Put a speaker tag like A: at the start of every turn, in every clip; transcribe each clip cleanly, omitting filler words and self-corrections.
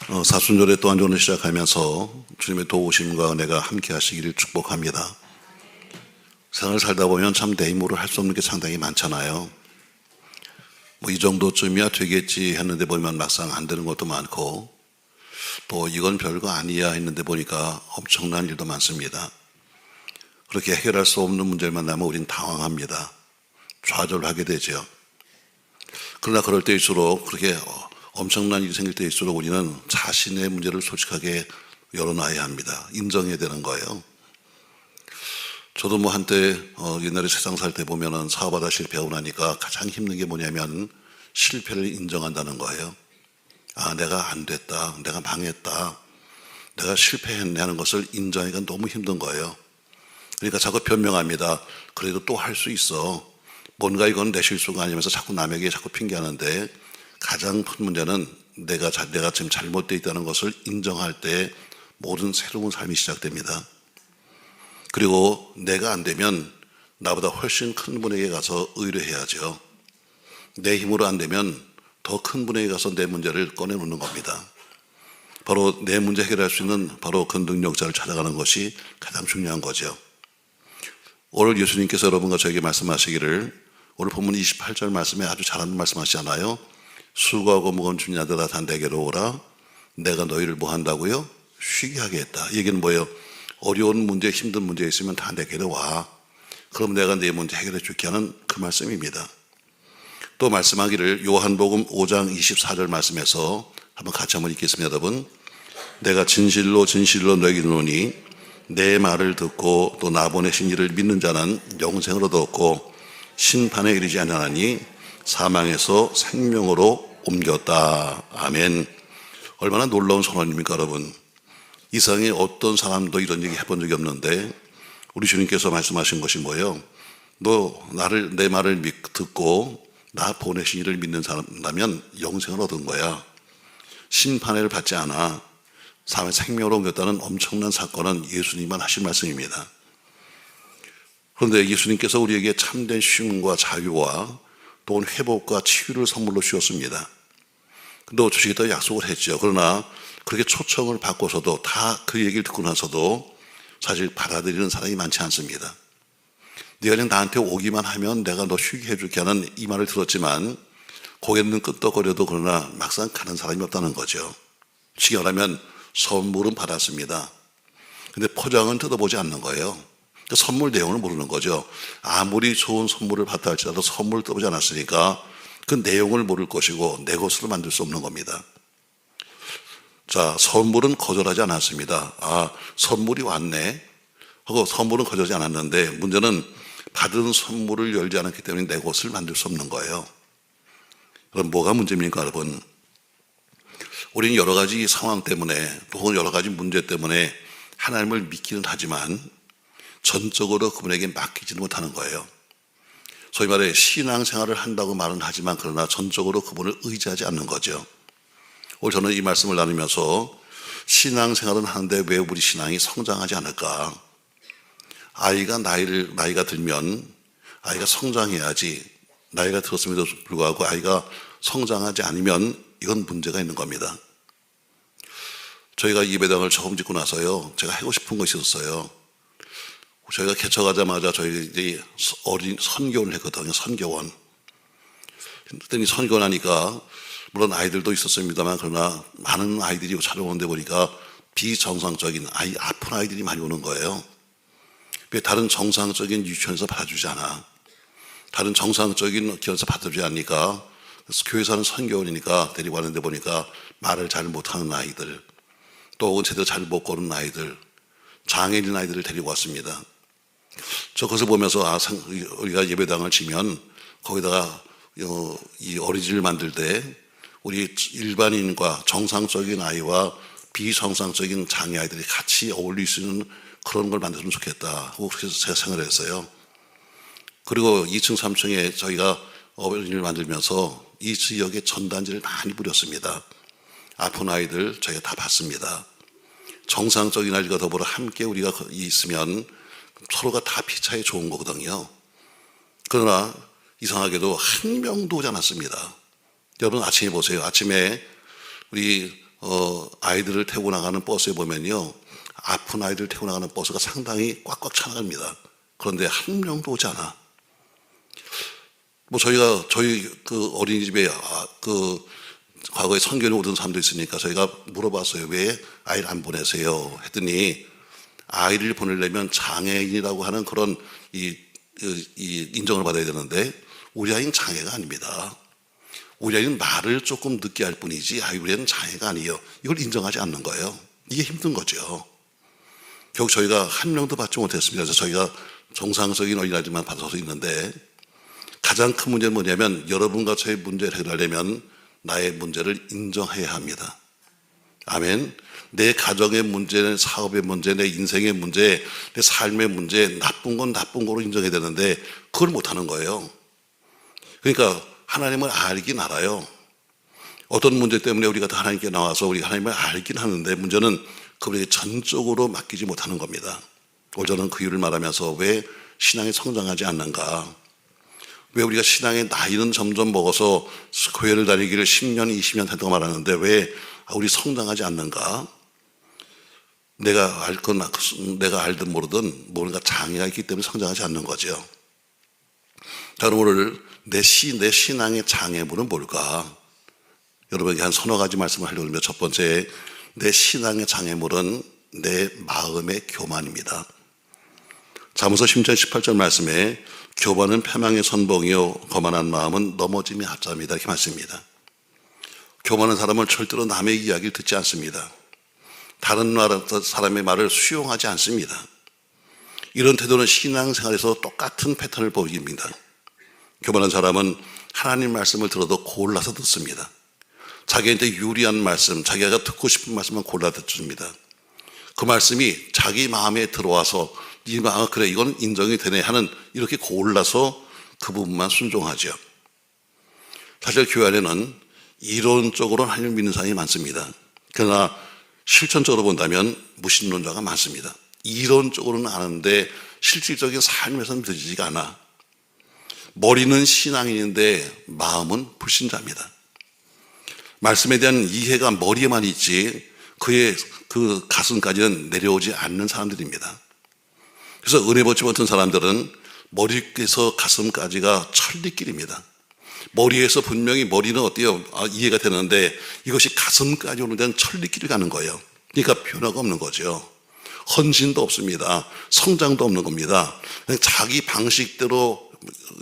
A: 사순절에 또 한 주를 시작하면서 주님의 도우심과 은혜가 함께 하시기를 축복합니다. 세상을 살다 보면 참 내 힘으로 할 수 없는 게 상당히 많잖아요. 이 정도쯤이야 되겠지 했는데 보면 막상 안 되는 것도 많고, 또 이건 별거 아니야 했는데 보니까 엄청난 일도 많습니다. 그렇게 해결할 수 없는 문제를 만나면 우린 당황합니다. 좌절하게 되죠. 그러나 그럴 때일수록, 그렇게 엄청난 일이 생길 때일수록 우리는 자신의 문제를 솔직하게 열어놔야 합니다. 인정해야 되는 거예요. 저도 한때 옛날에 세상 살 때 보면은 사업하다 실패하고 나니까 가장 힘든 게 뭐냐면 실패를 인정한다는 거예요. 내가 안 됐다, 내가 망했다, 내가 실패했네 하는 것을 인정하기가 너무 힘든 거예요. 그러니까 자꾸 변명합니다. 그래도 또 할 수 있어. 뭔가 이건 내 실수가 아니면서 자꾸 남에게 자꾸 핑계하는데, 가장 큰 문제는 내가 지금 잘못되어 있다는 것을 인정할 때 모든 새로운 삶이 시작됩니다. 그리고 내가 안 되면 나보다 훨씬 큰 분에게 가서 의뢰해야죠. 내 힘으로 안 되면 더 큰 분에게 가서 내 문제를 꺼내놓는 겁니다. 바로 내 문제 해결할 수 있는 바로 그 능력자를 찾아가는 것이 가장 중요한 거죠. 오늘 예수님께서 여러분과 저에게 말씀하시기를, 오늘 본문 28절 말씀에 아주 잘하는 말씀하시잖아요. 수고하고 무거운 짐진 자들아 다 내게로 오라. 내가 너희를 뭐 한다고요? 쉬게 하겠다. 이 얘기는 뭐예요? 어려운 문제, 힘든 문제 있으면 다 내게로 와. 그럼 내가 네 문제 해결해 줄게 하는 그 말씀입니다. 또 말씀하기를 요한복음 5장 24절 말씀에서 같이 한번 읽겠습니다. 여러분, 내가 진실로 진실로 너희에게 이르노니 내 말을 듣고 또 나 보내신 이를 믿는 자는 영생을 얻었고 심판에 이르지 아니하나니 사망에서 생명으로 옮겼다. 아멘. 얼마나 놀라운 선언입니까, 여러분? 이 세상에 어떤 사람도 이런 얘기 해본 적이 없는데 우리 주님께서 말씀하신 것이 뭐예요? 너 내 말을 듣고 나 보내신 이를 믿는 사람이라면 영생을 얻은 거야. 심판을 받지 않아. 생명으로 옮겼다는 엄청난 사건은 예수님만 하신 말씀입니다. 그런데 예수님께서 우리에게 참된 쉼과 자유와 또 회복과 치유를 선물로 주셨습니다. 근데 주시겠다고 약속을 했죠. 그러나 그렇게 초청을 받고서도 다 그 얘기를 듣고 나서도 사실 받아들이는 사람이 많지 않습니다. 네가 그냥 나한테 오기만 하면 내가 너 쉬게 해줄게 하는 이 말을 들었지만 고개는 끄덕거려도 그러나 막상 가는 사람이 없다는 거죠. 쉽게 말하면 선물은 받았습니다. 근데 포장은 뜯어보지 않는 거예요. 선물 내용을 모르는 거죠. 아무리 좋은 선물을 받다 할지라도 선물을 뜯어보지 않았으니까 그 내용을 모를 것이고 내 것으로 만들 수 없는 겁니다. 자, 선물은 거절하지 않았습니다. 선물이 왔네 하고 선물은 거절하지 않았는데, 문제는 받은 선물을 열지 않았기 때문에 내 것을 만들 수 없는 거예요. 그럼 뭐가 문제입니까, 여러분? 우리는 여러 가지 상황 때문에 또 여러 가지 문제 때문에 하나님을 믿기는 하지만 전적으로 그분에게 맡기지는 못하는 거예요. 소위 말해 신앙생활을 한다고 말은 하지만 그러나 전적으로 그분을 의지하지 않는 거죠. 오늘 저는 이 말씀을 나누면서 신앙생활은 하는데 왜 우리 신앙이 성장하지 않을까? 나이가 들면 아이가 성장해야지, 나이가 들었음에도 불구하고 아이가 성장하지 않으면 이건 문제가 있는 겁니다. 저희가 예배당을 처음 짓고 나서요, 제가 하고 싶은 것이 있었어요. 저희가 개척하자마자 저희들이 어린 선교원을 했거든요. 선교원. 그랬더니 선교원 하니까 물론 아이들도 있었습니다만 그러나 많은 아이들이 찾아오는데 보니까 비정상적인 아픈 아이들이 많이 오는 거예요. 왜 다른 정상적인 유치원에서 받아주지 않아? 다른 정상적인 기관에서 받아주지 않으니까 교회에서 하는 선교원이니까 데리고 왔는데 보니까 말을 잘 못하는 아이들, 또 혹은 제대로 잘 못 걸은 아이들, 장애인 아이들을 데리고 왔습니다. 저 그것을 보면서 우리가 예배당을 지면 거기다가 이 어린이집을 만들 때 우리 일반인과 정상적인 아이와 비정상적인 장애 아이들이 같이 어울릴 수 있는 그런 걸 만들면 좋겠다 하고 그래서 제가 생각을 했어요. 그리고 2층 3층에 저희가 어린이를 만들면서 이 지역에 전단지를 많이 뿌렸습니다. 아픈 아이들 저희가 다 봤습니다. 정상적인 아이들과 더불어 함께 우리가 있으면 서로가 다 피차에 좋은 거거든요. 그러나 이상하게도 한 명도 오지 않았습니다. 여러분 아침에 보세요. 아침에 우리 아이들을 태우고 나가는 버스에 보면요, 아픈 아이들 태우고 나가는 버스가 상당히 꽉꽉 차나갑니다. 그런데 한 명도 오지 않아. 뭐 저희 그 어린이집에 과거에 선교를 오던 사람도 있으니까 저희가 물어봤어요. 왜 아이를 안 보내세요? 했더니 아이를 보내려면 장애인이라고 하는 그런 이 인정을 받아야 되는데 우리 아이는 장애가 아닙니다. 우리 아이는 말을 조금 늦게 할 뿐이지 우리 아이는 장애가 아니에요. 이걸 인정하지 않는 거예요. 이게 힘든 거죠. 결국 저희가 한 명도 받지 못했습니다. 그래서 저희가 정상적인 어린아이들만 받아서 있는데 가장 큰 문제는 뭐냐면 여러분과 저의 문제를 해결하려면 나의 문제를 인정해야 합니다. 아멘. 내 가정의 문제, 내 사업의 문제, 내 인생의 문제, 내 삶의 문제, 나쁜 건 나쁜 거로 인정해야 되는데 그걸 못하는 거예요. 그러니까 하나님을 알긴 알아요. 어떤 문제 때문에 우리가 하나님께 나와서 우리가 하나님을 알긴 하는데 문제는 그분에게 전적으로 맡기지 못하는 겁니다. 오늘 저는 그 이유를 말하면서 왜 신앙이 성장하지 않는가, 왜 우리가 신앙의 나이는 점점 먹어서 교회를 다니기를 10년, 20년 했다고 말하는데 왜 우리 성장하지 않는가? 내가 알든 모르든 뭔가 장애가 있기 때문에 성장하지 않는 거죠. 자, 그럼 오늘 내 신앙의 장애물은 뭘까? 여러분에게 한 서너 가지 말씀을 하려고 합니다. 첫 번째, 내 신앙의 장애물은 내 마음의 교만입니다. 잠언서 10장 18절 말씀에 교만은 패망의 선봉이요 거만한 마음은 넘어짐의 합자입니다. 이렇게 말씀입니다. 교만한 사람은 절대로 남의 이야기를 듣지 않습니다. 다른 사람의 말을 수용하지 않습니다. 이런 태도는 신앙생활에서 똑같은 패턴을 보입니다. 교만한 사람은 하나님 말씀을 들어도 골라서 듣습니다. 자기한테 유리한 말씀, 자기가 듣고 싶은 말씀만 골라 듣습니다. 그 말씀이 자기 마음에 들어와서 그래 이건 인정이 되네 하는 이렇게 골라서 그 부분만 순종하죠. 사실 교회 안에는 이론적으로 하나님을 믿는 사람이 많습니다. 그러나 실천적으로 본다면 무신론자가 많습니다. 이론적으로는 아는데 실질적인 삶에서는 믿어지지가 않아. 머리는 신앙인인데 마음은 불신자입니다. 말씀에 대한 이해가 머리에만 있지 그의 그 가슴까지는 내려오지 않는 사람들입니다. 그래서 은혜 받지 못한 사람들은 머리에서 가슴까지가 천리길입니다. 머리에서 분명히 머리는 어때요? 이해가 되는데 이것이 가슴까지 오는 데는 천리길을 가는 거예요. 그러니까 변화가 없는 거죠. 헌신도 없습니다. 성장도 없는 겁니다. 그냥 자기 방식대로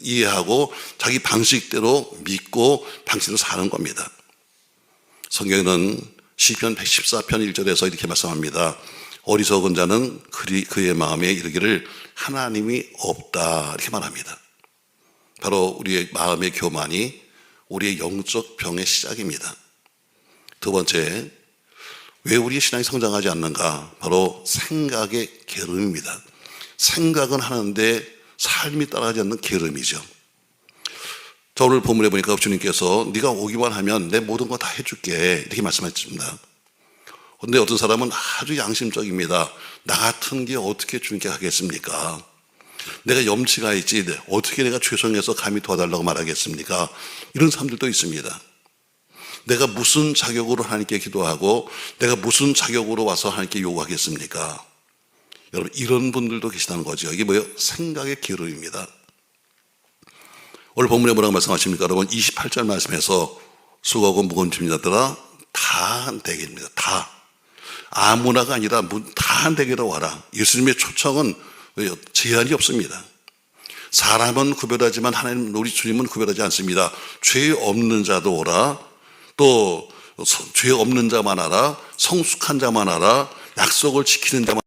A: 이해하고 자기 방식대로 믿고 방식대로 사는 겁니다. 성경에는 시편 114편 1절에서 이렇게 말씀합니다. 어리석은 자는 그의 마음에 이르기를 하나님이 없다 이렇게 말합니다. 바로 우리의 마음의 교만이 우리의 영적 병의 시작입니다. 두 번째, 왜 우리의 신앙이 성장하지 않는가? 바로 생각의 게으름입니다. 생각은 하는데 삶이 따라가지 않는 게으름이죠. 자, 오늘 본문에 보니까 주님께서 네가 오기만 하면 내 모든 거 다 해줄게 이렇게 말씀하셨습니다. 그런데 어떤 사람은 아주 양심적입니다. 나 같은 게 어떻게 주님께 하겠습니까? 내가 염치가 있지 어떻게 내가 죄송해서 감히 도와달라고 말하겠습니까? 이런 사람들도 있습니다. 내가 무슨 자격으로 하나님께 기도하고 내가 무슨 자격으로 와서 하나님께 요구하겠습니까? 여러분 이런 분들도 계시다는 거죠. 이게 뭐예요? 생각의 게으름입니다. 오늘 본문에 뭐라고 말씀하십니까? 여러분 28절 말씀에서 수고하고 무거운 짐 자들아 다 내게입니다. 다. 아무나가 아니라 다 내게로 와라. 예수님의 초청은 제한이 없습니다. 사람은 구별하지만 하나님 우리 주님은 구별하지 않습니다. 죄 없는 자도 오라. 또 죄 없는 자만 알아. 성숙한 자만 알아. 약속을 지키는 자만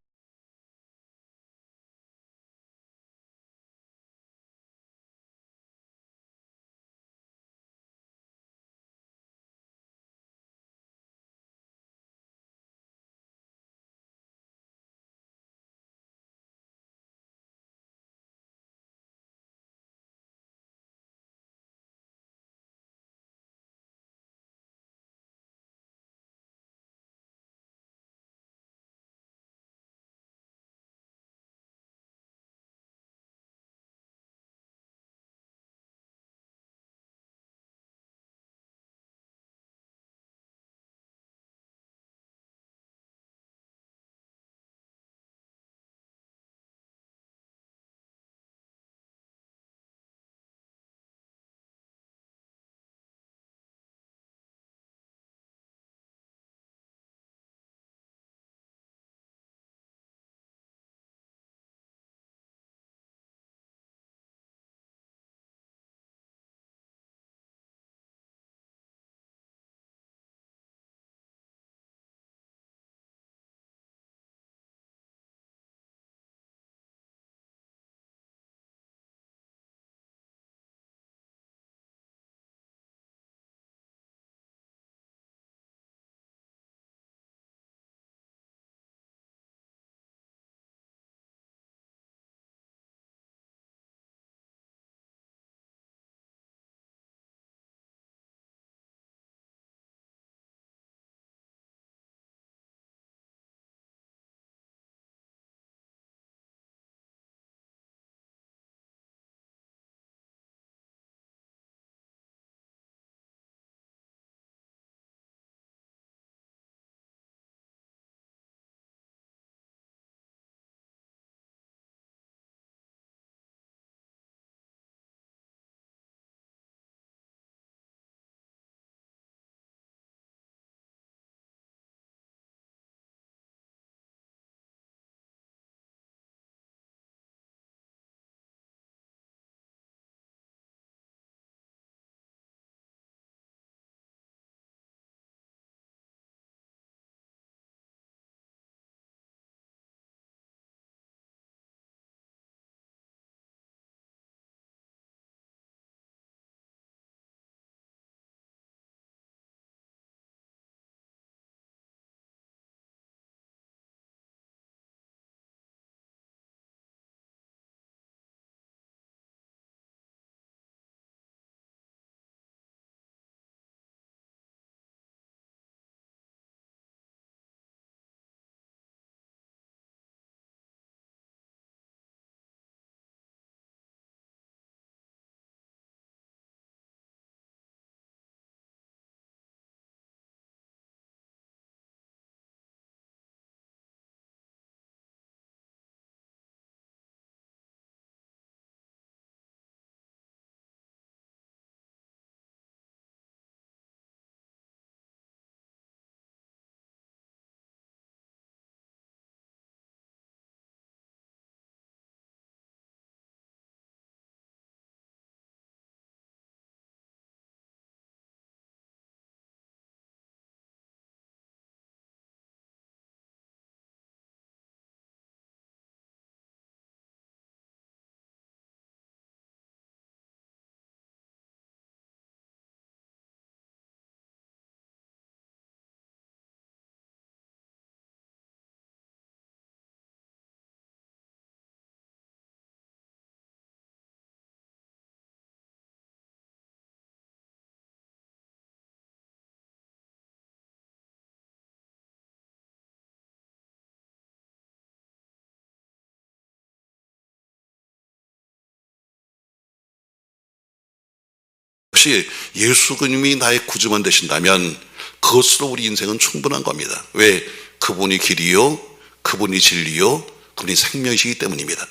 A: 그것이 예수 그님이 나의 구주만 되신다면 그것으로 우리 인생은 충분한 겁니다. 왜? 그분이 길이요, 그분이 진리요, 그분이 생명이시기 때문입니다.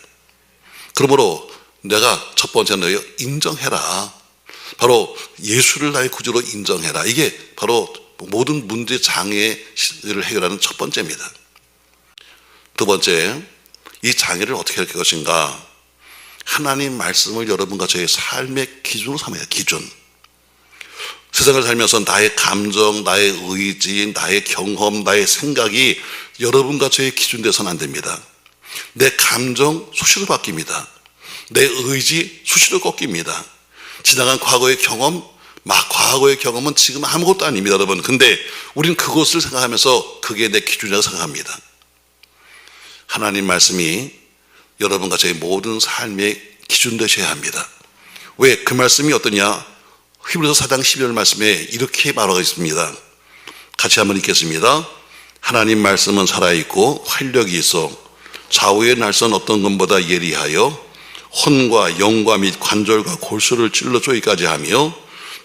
A: 그러므로 내가 첫 번째는 인정해라. 바로 예수를 나의 구주로 인정해라. 이게 바로 모든 문제 장애를 해결하는 첫 번째입니다. 두 번째, 이 장애를 어떻게 할 것인가? 하나님 말씀을 여러분과 저의 삶의 기준으로 삼아야 기준. 세상을 살면서 나의 감정, 나의 의지, 나의 경험, 나의 생각이 여러분과 저의 기준 되서는 안 됩니다. 내 감정 수시로 바뀝니다. 내 의지 수시로 꺾입니다. 지나간 과거의 경험, 과거의 경험은 지금 아무것도 아닙니다, 여러분. 근데 우리는 그것을 생각하면서 그게 내 기준이라고 생각합니다. 하나님 말씀이 여러분과 저의 모든 삶의 기준 되셔야 합니다. 왜? 그 말씀이 어떠냐? 히브리서 4장 12절 말씀에 이렇게 말하고 있습니다. 같이 한번 읽겠습니다. 하나님 말씀은 살아있고 활력이 있어 좌우의 날선 어떤 것보다 예리하여 혼과 영과 및 관절과 골수를 찔러 쪼이까지 하며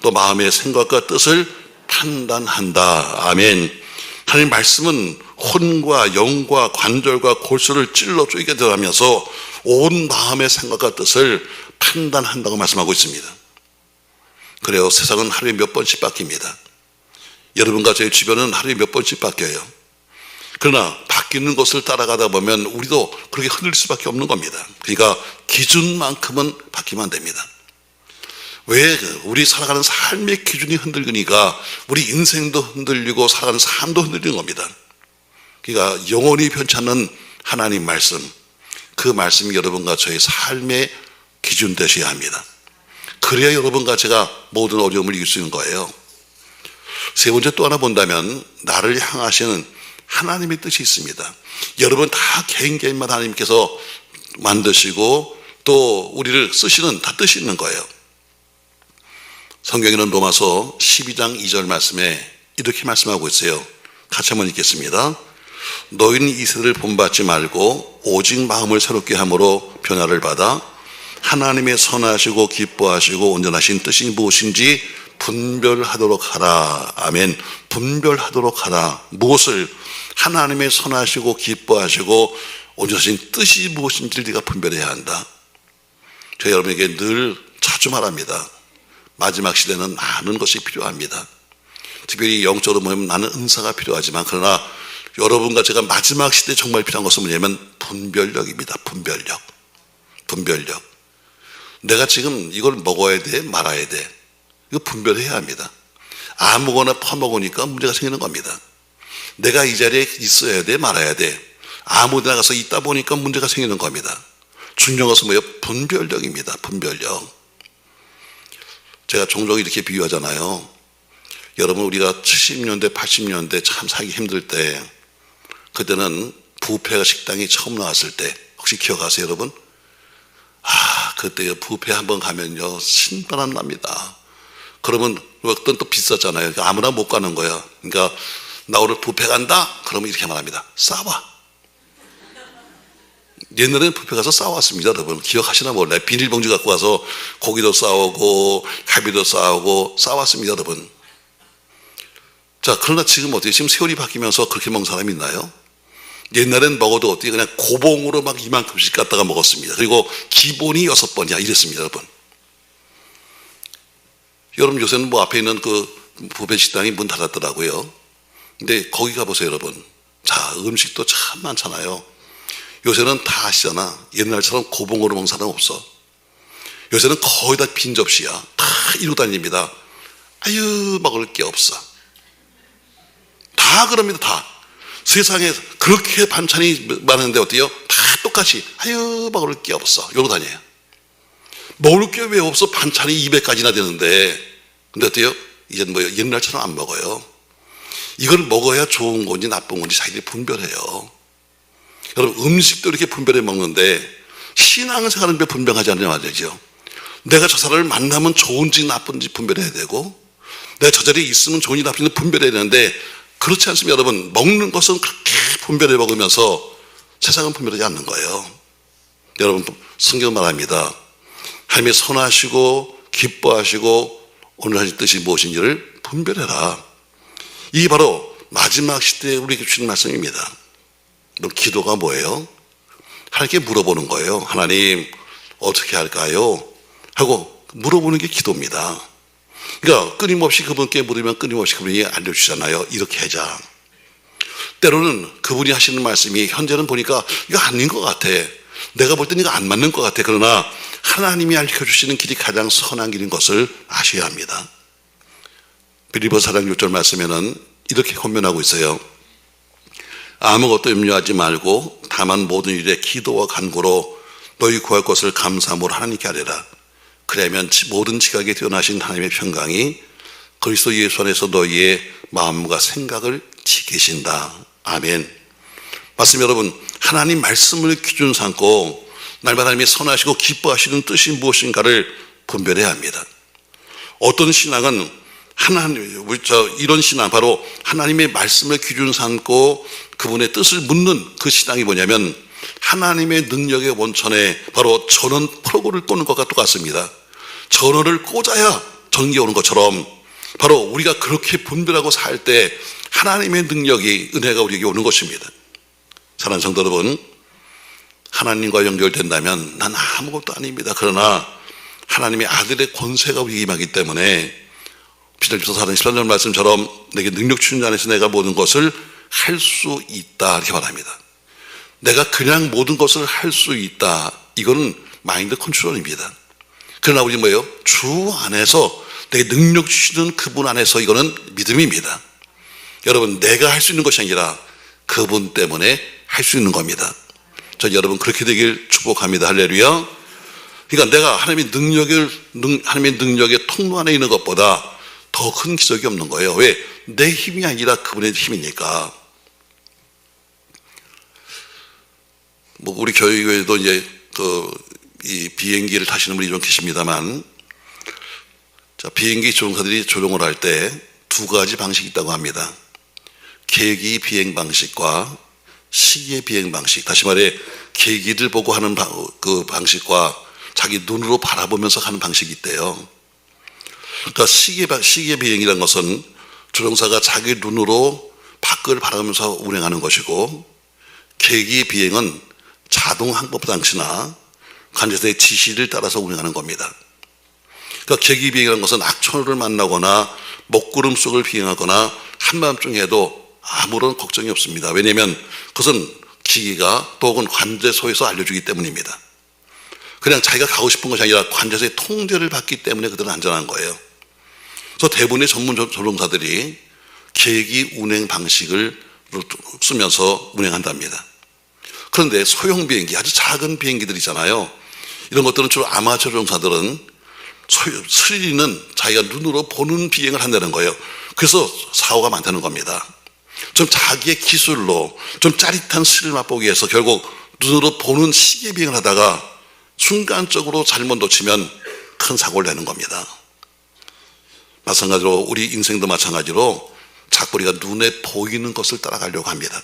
A: 또 마음의 생각과 뜻을 판단한다. 아멘. 하나님 말씀은 혼과 영과 관절과 골수를 찔러 쪼이게 하면서 온 마음의 생각과 뜻을 판단한다고 말씀하고 있습니다. 그래요. 세상은 하루에 몇 번씩 바뀝니다. 여러분과 저희 주변은 하루에 몇 번씩 바뀌어요. 그러나 바뀌는 것을 따라가다 보면 우리도 그렇게 흔들릴 수밖에 없는 겁니다. 그러니까 기준만큼은 바뀌면 안 됩니다. 왜? 우리 살아가는 삶의 기준이 흔들리니까 우리 인생도 흔들리고 살아가는 삶도 흔들리는 겁니다. 그러니까 영원히 변치 않는 하나님 말씀, 그 말씀이 여러분과 저의 삶의 기준 되셔야 합니다. 그래야 여러분과 제가 모든 어려움을 이길 수 있는 거예요. 세 번째 또 하나 본다면 나를 향하시는 하나님의 뜻이 있습니다. 여러분 다 개인마다 하나님께서 만드시고 또 우리를 쓰시는 다 뜻이 있는 거예요. 성경에는 로마서 12장 2절 말씀에 이렇게 말씀하고 있어요. 같이 한번 읽겠습니다. 너희는 이 세대를 본받지 말고 오직 마음을 새롭게 함으로 변화를 받아 하나님의 선하시고 기뻐하시고 온전하신 뜻이 무엇인지 분별하도록 하라. 아멘. 분별하도록 하라. 무엇을? 하나님의 선하시고 기뻐하시고 온전하신 뜻이 무엇인지를 네가 분별해야 한다. 저 여러분에게 늘 자주 말합니다. 마지막 시대는 많은 것이 필요합니다. 특별히 영적으로 보면 나는 은사가 필요하지만 그러나 여러분과 제가 마지막 시대에 정말 필요한 것은 뭐냐면 분별력입니다. 분별력. 내가 지금 이걸 먹어야 돼, 말아야 돼. 이거 분별해야 합니다. 아무거나 퍼먹으니까 문제가 생기는 겁니다. 내가 이 자리에 있어야 돼, 말아야 돼. 아무 데 나가서 있다 보니까 문제가 생기는 겁니다. 중요한 것은 뭐예요? 분별력입니다. 분별력. 제가 종종 이렇게 비유하잖아요. 여러분 우리가 70년대, 80년대 참 살기 힘들 때 그때는 뷔페가 식당이 처음 나왔을 때 혹시 기억하세요, 여러분? 그때 뷔페 한번 가면요 신바람 납니다. 그러면 어떤 또 비쌌잖아요. 아무나 못 가는 거야. 그러니까 나 오늘 뷔페 간다? 그러면 이렇게 말합니다. 싸와. 옛날에는 뷔페 가서 싸웠습니다, 여러분. 기억하시나 몰라요. 비닐봉지 갖고 와서 고기도 싸우고 갈비도 싸우고 싸웠습니다, 여러분. 자, 그러나 지금 어떻게? 지금 세월이 바뀌면서 그렇게 먹는 사람이 있나요? 옛날엔 먹어도 어떻게 그냥 고봉으로 막 이만큼씩 갖다가 먹었습니다. 그리고 기본이 6번이야 이랬습니다, 여러분. 여러분 요새는 뭐 앞에 있는 그 뷔페 식당이 문 닫았더라고요. 근데 거기 가보세요, 여러분. 자, 음식도 참 많잖아요. 요새는 다 아시잖아. 옛날처럼 고봉으로 먹는 사람 없어. 요새는 거의 다 빈 접시야. 다 이러고 다닙니다. 아유, 먹을 게 없어. 다 그럽니다, 다. 세상에 그렇게 반찬이 많은데 어때요? 다 똑같이 아유 먹을 게 없어 이러고 다녀요. 먹을 게 왜 없어? 반찬이 200가지나 되는데. 근데 어때요? 이제는 뭐 옛날처럼 안 먹어요. 이걸 먹어야 좋은 건지 나쁜 건지 자기들이 분별해요. 여러분 음식도 이렇게 분별해 먹는데 신앙생활은 왜 분별하지 않냐 말이죠. 내가 저 사람을 만나면 좋은지 나쁜지 분별해야 되고 내가 저 자리에 있으면 좋은지 나쁜지 분별해야 되는데 그렇지 않습니다, 여러분. 먹는 것은 그렇게 분별해 먹으면서 세상은 분별하지 않는 거예요. 여러분 성경 말합니다. 하나님의 선하시고 기뻐하시고 오늘 하신 뜻이 무엇인지를 분별해라. 이게 바로 마지막 시대에 우리에게 주신 말씀입니다. 그럼 기도가 뭐예요? 하나님께 물어보는 거예요. 하나님 어떻게 할까요? 하고 물어보는 게 기도입니다. 그러니까 끊임없이 그분께 물으면 끊임없이 그분이 알려주잖아요. 이렇게 하자. 때로는 그분이 하시는 말씀이 현재는 보니까 이거 아닌 것 같아. 내가 볼 때는 이거 안 맞는 것 같아. 그러나 하나님이 알려주시는 길이 가장 선한 길인 것을 아셔야 합니다. 빌립보서 4장 6절 말씀에는 이렇게 권면하고 있어요. 아무것도 염려하지 말고 다만 모든 일에 기도와 간구로 너희 구할 것을 감사함으로 하나님께 아뢰라. 그러면 모든 지각에 뛰어나신 하나님의 평강이 그리스도 예수 안에서 너희의 마음과 생각을 지키신다. 아멘. 맞습니다, 여러분. 하나님 말씀을 기준 삼고 날마다 하나님이 선하시고 기뻐하시는 뜻이 무엇인가를 분별해야 합니다. 어떤 신앙은 이런 신앙, 바로 하나님의 말씀을 기준 삼고 그분의 뜻을 묻는 그 신앙이 뭐냐면 하나님의 능력의 원천에 바로 전원 프로그를 꽂는 것과 똑같습니다. 전원을 꽂아야 전기가 오는 것처럼 바로 우리가 그렇게 분별하고 살 때 하나님의 능력이, 은혜가 우리에게 오는 것입니다. 사랑하는 성도 여러분, 하나님과 연결된다면 난 아무것도 아닙니다. 그러나 하나님의 아들의 권세가 우리에게 임하기 때문에 빌립보서 4장 13절 말씀처럼 내게 능력 주신 자 안에서 내가 모든 것을 할 수 있다 이렇게 말합니다. 내가 그냥 모든 것을 할 수 있다, 이거는 마인드 컨트롤입니다. 그러나 우리 뭐예요? 주 안에서 내게 능력 주시는 그분 안에서, 이거는 믿음입니다. 여러분, 내가 할 수 있는 것이 아니라 그분 때문에 할 수 있는 겁니다. 저 여러분 그렇게 되길 축복합니다. 할렐루야. 그러니까 내가 하나님의 능력의 통로 안에 있는 것보다 더 큰 기적이 없는 거예요. 왜? 내 힘이 아니라 그분의 힘이니까. 우리 교회에도 이제 이 비행기를 타시는 분이 좀 계십니다만, 자, 비행기 조종사들이 조종을 할 때 두 가지 방식이 있다고 합니다. 계기 비행 방식과 시계 비행 방식. 다시 말해 계기를 보고 하는 그 방식과 자기 눈으로 바라보면서 하는 방식이 있대요. 그러니까 시계 비행이라는 것은 조종사가 자기 눈으로 밖을 바라보면서 운행하는 것이고, 계기 비행은 자동 항법 장치나 관제소의 지시를 따라서 운행하는 겁니다. 그러니까 계기 비행이라는 것은 악천후를 만나거나 먹구름 속을 비행하거나 한밤중에도 아무런 걱정이 없습니다. 왜냐하면 그것은 기기가 또 혹은 관제소에서 알려주기 때문입니다. 그냥 자기가 가고 싶은 것이 아니라 관제소의 통제를 받기 때문에 그들은 안전한 거예요. 그래서 대부분의 전문 조종사들이 계기 운행 방식을 쓰면서 운행한답니다. 그런데 소형 비행기, 아주 작은 비행기들이잖아요. 이런 것들은 주로 아마추어 조종사들은 스릴은 자기가 눈으로 보는 비행을 한다는 거예요. 그래서 사고가 많다는 겁니다. 좀 자기의 기술로 좀 짜릿한 스릴 맛보기 위해서 결국 눈으로 보는 시계 비행을 하다가 순간적으로 잘못 놓치면 큰 사고를 내는 겁니다. 마찬가지로 우리 인생도 마찬가지로 자꾸 우리가 눈에 보이는 것을 따라가려고 합니다.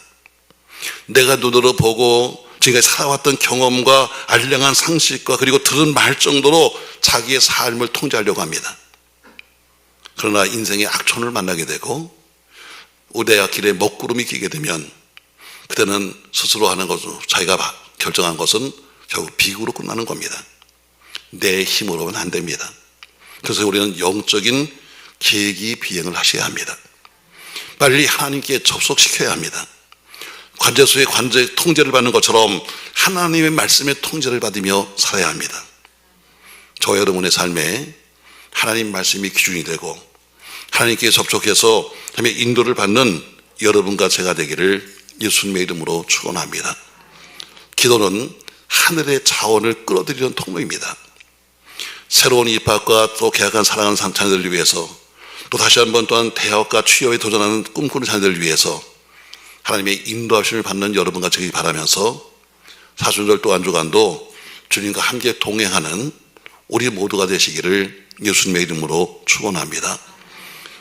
A: 내가 눈으로 보고 지금까지 살아왔던 경험과 알량한 상식과 그리고 들은 말 정도로 자기의 삶을 통제하려고 합니다. 그러나 인생의 악천후를 만나게 되고 우대와 길에 먹구름이 끼게 되면 그때는 스스로 하는 것으로 자기가 결정한 것은 결국 비극으로 끝나는 겁니다. 내 힘으로는 안 됩니다. 그래서 우리는 영적인 계기 비행을 하셔야 합니다. 빨리 하나님께 접속시켜야 합니다. 관제소의 관제 통제를 받는 것처럼 하나님의 말씀의 통제를 받으며 살아야 합니다. 저 여러분의 삶에 하나님 말씀이 기준이 되고 하나님께 접촉해서 하나님의 인도를 받는 여러분과 제가 되기를 예수님의 이름으로 축원합니다. 기도는 하늘의 자원을 끌어들이는 통로입니다. 새로운 입학과 또 계약한 사랑하는 자녀들을 위해서, 또 다시 한번 또한 대학과 취업에 도전하는 꿈꾸는 자녀들을 위해서 하나님의 인도하심을 받는 여러분과 저기 바라면서 사순절 또 한 주간도 주님과 함께 동행하는 우리 모두가 되시기를 예수님의 이름으로 축원합니다.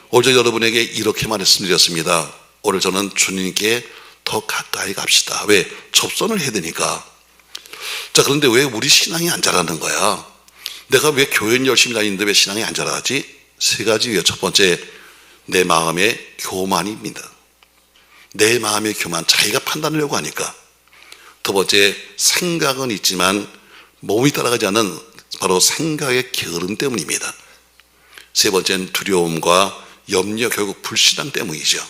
A: 오늘 여러분에게 이렇게 말씀드렸습니다. 오늘 저는 주님께 더 가까이 갑시다. 왜? 접선을 해야 되니까. 자, 그런데 왜 우리 신앙이 안 자라는 거야? 내가 왜 교회는 열심히 다니는데 왜 신앙이 안 자라지? 세 가지예요. 첫 번째, 내 마음의 교만입니다. 내 마음의 교만, 자기가 판단하려고 하니까. 두 번째, 생각은 있지만 몸이 따라가지 않는 바로 생각의 게으름 때문입니다. 세 번째는 두려움과 염려, 결국 불신앙 때문이죠.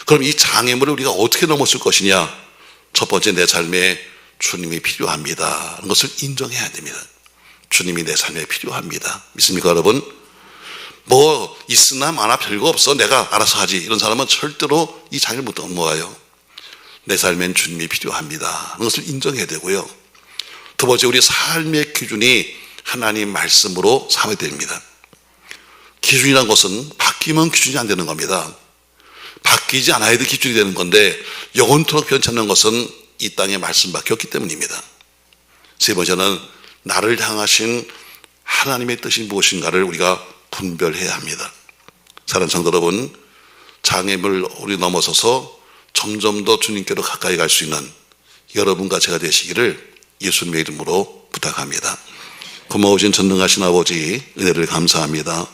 A: 그럼 이 장애물을 우리가 어떻게 넘었을 것이냐? 첫 번째, 내 삶에 주님이 필요합니다. 하는 것을 인정해야 됩니다. 주님이 내 삶에 필요합니다. 믿습니까, 여러분? 뭐 있으나 마나 별거 없어, 내가 알아서 하지, 이런 사람은 절대로 이 장애를 못 넘어가요. 내 삶엔 주님이 필요합니다 하는 것을 인정해야 되고요. 두 번째, 우리 삶의 기준이 하나님 말씀으로 삼아야 됩니다. 기준이란 것은 바뀌면 기준이 안 되는 겁니다. 바뀌지 않아야 될 기준이 되는 건데 영원토록 변치 않는 것은 이 땅의 말씀밖에 없기 때문입니다. 세 번째는 나를 향하신 하나님의 뜻이 무엇인가를 우리가 분별해야 합니다. 사랑하는 성도 여러분, 장애물 우리 넘어서서 점점 더 주님께로 가까이 갈 수 있는 여러분과 제가 되시기를 예수님의 이름으로 부탁합니다. 고마우신 전능하신 아버지, 은혜를 감사합니다.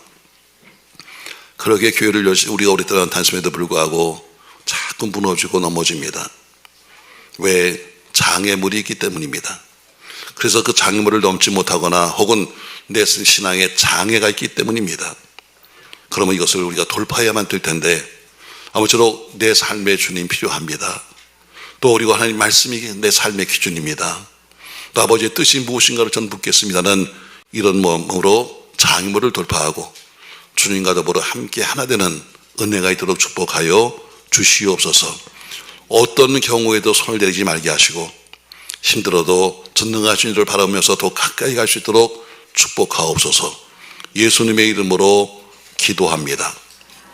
A: 그러게 교회를 우리가 오랫동안 다녔음에도 불구하고 자꾸 무너지고 넘어집니다. 왜? 장애물이 있기 때문입니다. 그래서 그 장애물을 넘지 못하거나 혹은 내 신앙에 장애가 있기 때문입니다. 그러면 이것을 우리가 돌파해야만 될 텐데 아무쪼록 내 삶의 주님 필요합니다. 또 그리고 하나님 말씀이 내 삶의 기준입니다. 또 아버지의 뜻이 무엇인가를 저는 묻겠습니다는 이런 마음으로 장애물을 돌파하고 주님과 더불어 함께 하나 되는 은혜가 있도록 축복하여 주시옵소서. 어떤 경우에도 손을 내리지 말게 하시고 힘들어도 전능하신 이를 바라보면서 더 가까이 갈 수 있도록 축복하옵소서. 예수님의 이름으로 기도합니다.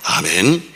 A: 아멘.